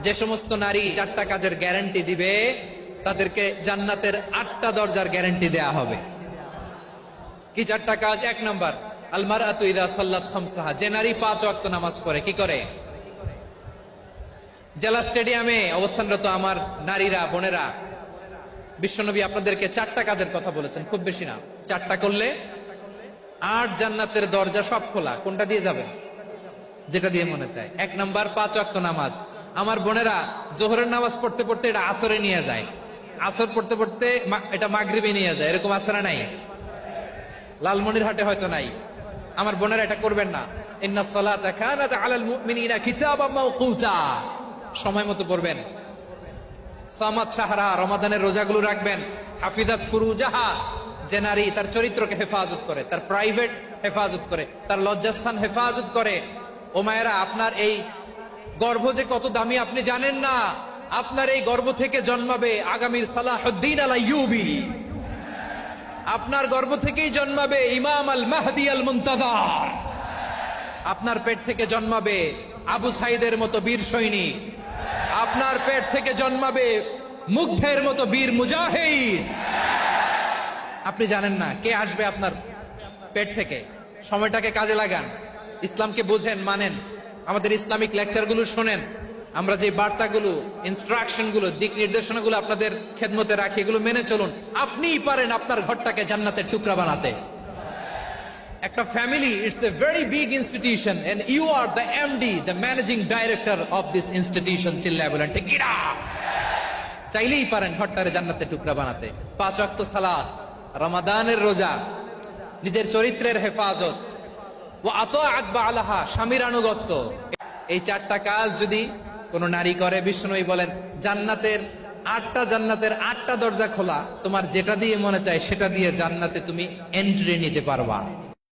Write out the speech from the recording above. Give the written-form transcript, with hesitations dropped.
যে সমস্ত নারী 4টা কাজের গ্যারান্টি দিবে তাদেরকে জান্নাতের 8টা দরজার গ্যারান্টি দেয়া হবে। কি 4টা কাজ? 1 নাম্বার, আল মারআতু ইযা সাল্লাত খামসাহা, যে নারী 5 ওয়াক্ত নামাজ পড়ে। কি করে? জেলা স্টেডিয়ামে অবস্থানরত আমার নারীরা, বোনেরা, বিশ্বনবী আপনাদেরকে 4টা কাজের কথা বলেছেন, খুব বেশি না। 4টা করলে 8 জান্নাতের দরজা সব খোলা। কোনটা দিয়ে যাবেন? যেটা দিয়ে মনে চায়। 1 নাম্বার 5 ওয়াক্ত নামাজ। আমার বোনেরা জোহরের নামাজ পড়তে পড়তে এটা আসরে নিয়ে যায়, আসর পড়তে পড়তে এটা মাগরিবে নিয়ে যায়। এরকম আসরা নাই? লালমনিরহাটে হয়তো নাই। আমার বোনেরা এটা করবেন না। ইন্নাস সালাতা কানাত আলাল মুমিনিনা কিতাবাম মাওকুতা, সময় মতো পড়বেন। সামাত শাহরা, রমাদানের রোজাগুলো রাখবেন। হাফিজাত ফুরুজাহা, যে নারী তার চরিত্রকে হেফাজত করে, তার প্রাইভেট হেফাজত করে, তার লজ্জাস্থান হেফাজত করে। ও মায়েরা, আপনার এই গর্ভ যে কত দামি আপনি জানেন না। আপনার এই গর্ভ থেকে জন্মাবে আগামীর সালাহুদ্দিন আল আইয়ুবী। আপনার গর্ভ থেকেই জন্মাবে ইমাম আল মাহদি আল মুনতাজার। আপনার পেট থেকে জন্মাবে আবু সাইদের মতো বীর সৈনিক। আপনার পেট থেকে জন্মাবে মুগ্ধের মতো বীর মুজাহিদ। আপনি জানেন না কে আসবে আপনার পেট থেকে। সময়টাকে কাজে লাগান, ইসলামকে বুঝেন, মানেন, আমাদের ইসলামিক লেকচারগুলো শোনেন। আমরা যে বার্তাগুলো, ইনস্ট্রাকশনগুলো, দিক নির্দেশনাগুলো আপনাদের খেদমতে রাখি, এগুলো মেনে চলুন। আপনিই পারেন আপনার ঘরটাকে জান্নাতের টুকরা বানাতে। একটা family, it's a very big institution and you are the MD, the managing director of this institution. চিল্লায় বলেন ঠিক কিনা? চাইলেই পারেন ঘরটারে জান্নাতের টুকরা বানাতে। 5 ওয়াক্ত সালাত, রমাদানের রোজা, নিজের চরিত্রের হেফাজত, ও আতাআত বালাহা, স্বামীর আনুগত্য। এই 4টা কাজ যদি কোন নারী করে, বিষ্ণুই বলেন জান্নাতের 8টা দরজা খোলা। তোমার যেটা দিয়ে মনে চায় সেটা দিয়ে জান্নাতে তুমি এন্ট্রি নিতে পারবা।